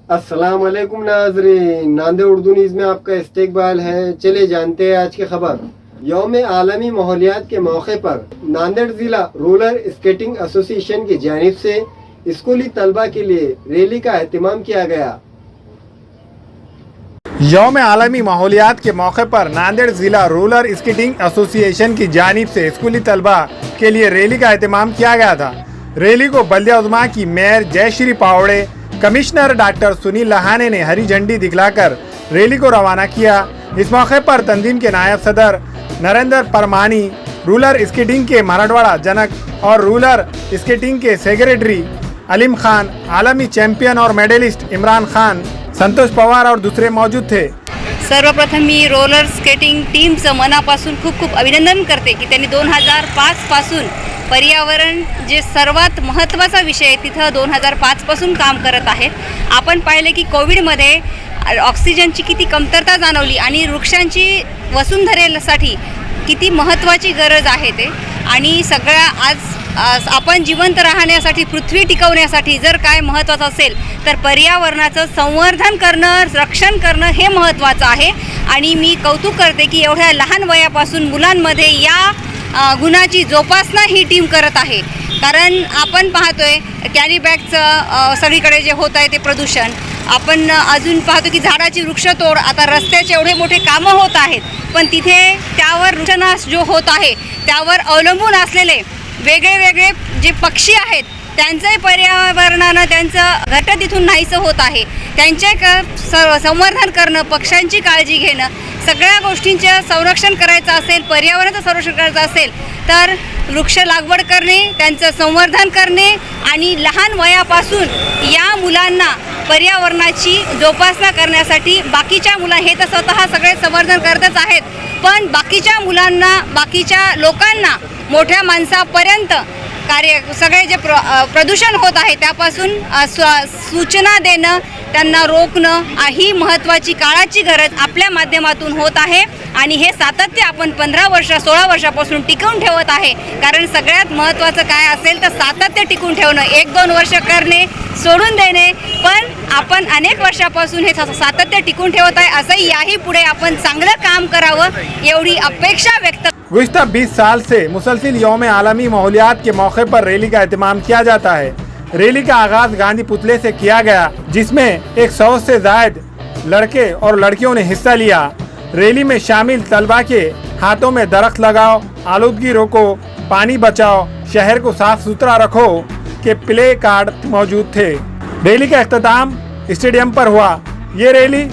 अस्सलाम वालेकुम नाज़रीन, नांदे उर्दू न्यूज़ में आपका इस्तकबाल है। चले जानते हैं आज की खबर। यौम आलमी माहौलियात के मौके पर नांदेड़ जिला रोलर स्केटिंग एसोसिएशन की जानिब से स्कूली तलबा के लिए रैली का एहतमाम किया गया। यौम आलमी माहौलियात के मौके पर नांदेड़ जिला रोलर स्केटिंग एसोसिएशन की जानिब से स्कूली तलबा के लिए रैली का एहतमाम किया गया था। रैली को बल्दिया उज़्मा की मेयर जयश्री पावड़े, कमिश्नर डॉक्टर सुनील लहाने ने हरी झंडी दिखलाकर रैली को रवाना किया। इस मौके पर तंजीम के नायब सदर नरेंद्र परमानी, रूलर स्केटिंग के मराठवाड़ा जनक और रूलर स्केटिंग के सेक्रेटरी अलीम खान, आलमी चॅम्पियन और मेडलिस्ट इमरान खान, संतोष पवार और दूसरे मौजूद थे। सर्वप्रथम मी रोलर स्केटिंग टीमचं मनापासून खूप खूप अभिनंदन करते की त्यांनी 2005 पासून पर्यावरण जे सर्वात महत्त्वाचा विषय आहे तिथं 2005 पासून काम करत आहेत। आपण पाहिले की कोविडमध्ये ऑक्सिजनची किती कमतरता जाणवली आणि वृक्षांची वसुंधरेसाठी किती महत्त्वाची गरज आहे ते, आणि सगळ्या आज आपण जिवंत राहण्यासाठी, पृथ्वी टिकवण्यासाठी जर काय महत्त्वाचं असेल तर पर्यावरणाचं संवर्धन करणं, रक्षण करणं हे महत्त्वाचं आहे। आणि मी कौतुक करते की एवढ्या लहान वयापासून मुलांमध्ये या गुणाची जोपासना ही टीम करत आहे। कारण आपण पाहतोय कॅरी बॅगचं सगळीकडे जे होत आहे ते प्रदूषण, आपण अजून पाहतो की झाडाची वृक्षतोड, आता रस्त्याचे एवढे मोठे कामं होत आहेत पण तिथे त्यावर वृक्षनाश जो होत आहे त्यावर अवलंबून असलेले वेगळे वेगळे जे पक्षी आहेत त्यांचंही पर्यावरणानं त्यांचं घरटं तिथून नाहीसं होत आहे। त्यांचे संवर्धन करणं, पक्ष्यांची काळजी घेणं, सगळ्या गोष्टींचं संरक्षण करायचं असेल, पर्यावरणाचं संरक्षण करायचं असेल तर वृक्ष लागवड करणे, त्यांचं संवर्धन करणे आणि लहान वयापासून या मुलांना पर्यावरणाची जोपासना करण्यासाठी बाकीच्या हे तर स्वतः सगळे संवर्धन करतच आहेत, पण बाकीच्या मुलांना, बाकीच्या लोकांना, मोठ्या माणसापर्यंत सगळे जे प्रदूषण होत आहे त्यापासून सूचना देणं, त्यांना रोखणं ही महत्त्वाची काळाची गरज आपल्या माध्यमातून होत आहे। आणि हे सातत्य आपण 15 वर्ष 16 वर्षापासून टिकवून ठेवत आहे। कारण सगळ्यात महत्त्वाचं काय असेल तर सातत्य टिकवून ठेवणं, 1-2 वर्ष करणे सोडून देणे, पण आपण अनेक वर्षापासून हे सातत्य टिकवून ठेवत आहे। असंही याही पुढे आपण चांगलं काम करावं एवढी अपेक्षा व्यक्त। गुज़िश्ता 20 साल से मुसलसिल यौम आलमी माहौलियात के मौके पर रैली का एहतमाम किया जाता है। रैली का आगाज गांधी पुतले से किया गया, जिसमें 100 से जायद लड़के और लड़कियों ने हिस्सा लिया। रैली में शामिल तलबा के हाथों में दरख्त लगाओ, आलूदगी रोको, पानी बचाओ, शहर को साफ सुथरा रखो के प्ले कार्ड मौजूद थे। रैली का अख्ताम स्टेडियम पर हुआ। ये रैली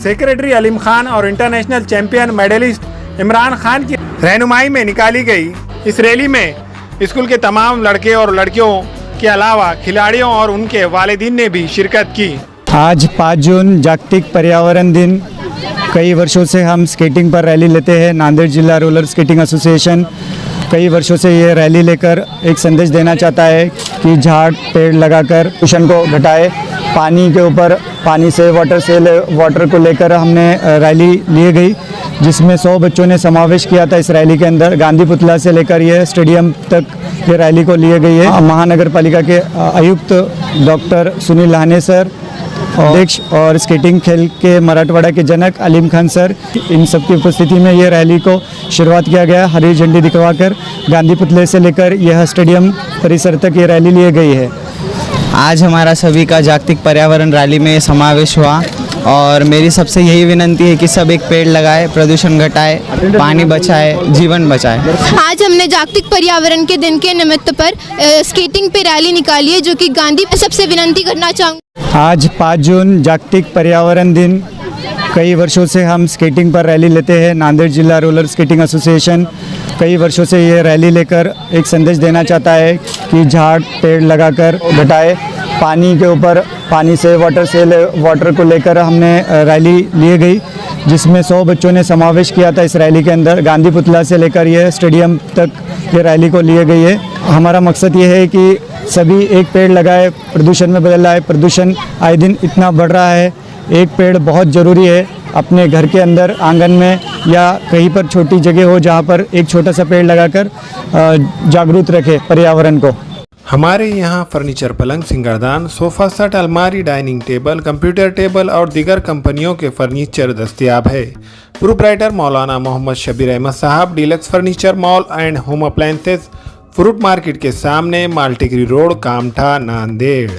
सेक्रेटरी अलीम खान और international champion medalist Imran Khan की रहनुमाई में निकाली गई। इस रैली में स्कूल के तमाम लड़के और लड़कियों के अलावा खिलाड़ियों और उनके वालिदीन ने भी शिरकत की। आज 5 जून जागतिक पर्यावरण दिन। कई वर्षों से हम स्केटिंग पर रैली लेते हैं। नांदेड़ जिला रोलर स्केटिंग एसोसिएशन कई वर्षों से ये रैली लेकर एक संदेश देना चाहता है कि झाड़ पेड़ लगाकर प्रदूषण को घटाए। पानी के ऊपर, पानी से वाटर को लेकर हमने रैली ली गई, जिसमें 100 बच्चों ने समावेश किया था। इस रैली के अंदर गांधी पुतला से लेकर यह स्टेडियम तक ये रैली को लिए गई है। महानगर पालिका के आयुक्त डॉक्टर सुनील लहाने सर, अध्यक्ष और स्केटिंग खेल के मराठवाड़ा के जनक अलीम खान सर, इन सब की उपस्थिति में ये रैली को शुरुआत किया गया। हरी झंडी दिखवाकर गांधी पुतले से लेकर यह स्टेडियम परिसर तक ये रैली ली गई है। आज हमारा सभी का जागतिक पर्यावरण रैली में समावेश हुआ और मेरी सबसे यही विनती है कि सब एक पेड़ लगाए, प्रदूषण घटाए, पानी बचाए, जीवन बचाए। आज हमने जागतिक पर्यावरण के दिन के निमित्त पर स्केटिंग पे रैली निकाली है, जो कि गांधी सबसे विनती करना चाहूँगी। आज 5 जून जागतिक पर्यावरण दिन। कई वर्षों से हम स्केटिंग पर रैली लेते हैं। नांदेड़ जिला रोलर स्केटिंग एसोसिएशन कई वर्षों से ये रैली लेकर एक संदेश देना चाहता है कि झाड़ पेड़ लगाकर घटाए। पानी के ऊपर, पानी से वाटर को लेकर हमने रैली ली गई, जिसमें 100 बच्चों ने समावेश किया था। इस रैली के अंदर गांधी पुतला से लेकर यह स्टेडियम तक ये रैली को लिए गई है। हमारा मकसद ये है कि सभी एक पेड़ लगाए, प्रदूषण में बदल रहा है। प्रदूषण आए दिन इतना बढ़ रहा है, एक पेड़ बहुत ज़रूरी है। अपने घर के अंदर, आंगन में या कहीं पर छोटी जगह हो जहाँ पर एक छोटा सा पेड़ लगाकर जागरूक रखें पर्यावरण को। हमारे यहाँ फर्नीचर, पलंग, सिंगारदान, सोफा सेट, अलमारी, डाइनिंग टेबल, कंप्यूटर टेबल और दीगर कंपनियों के फर्नीचर दस्तयाब है। प्रोप्राइटर मौलाना मोहम्मद शबीर अहमद साहब, deluxe furniture mall and home appliances, fruit market के सामने, माल्टिकरी रोड, कामठा, नांदेड़।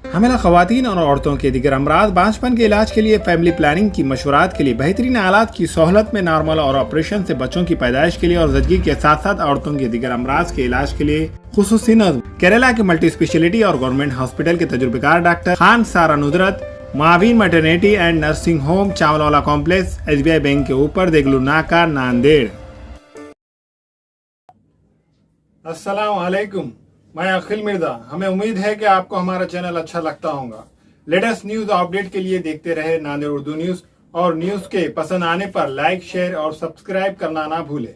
हमें ख़वातीन और औरतों के दिगर अमराज, बांझपन के इलाज के लिए, फैमिली प्लानिंग की मशवरात के लिए, बेहतरीन आलात की सहूलत में, नॉर्मल और ऑपरेशन से बच्चों की पैदाइश के लिए और ज़चगी के साथ साथ औरतों के दिगर अमराज के इलाज के लिए खुसूसी नज़्म केरला के मल्टी स्पेशलिटी और गवर्नमेंट हॉस्पिटल के तजुर्बेकार डॉक्टर खान सारा नुदरत, मावीन maternity and nursing home, Chawalwala complex, SBI bank के ऊपर, देगलू नाका, नांदेड़। अस्सलाम वालेकुम, मैं अखिल मिर्जा। हमें उम्मीद है कि आपको हमारा चैनल अच्छा लगता होगा। लेटेस्ट न्यूज अपडेट के लिए देखते रहे नांदेड़ उर्दू न्यूज, और न्यूज के पसंद आने पर लाइक, शेयर और सब्सक्राइब करना ना भूलें।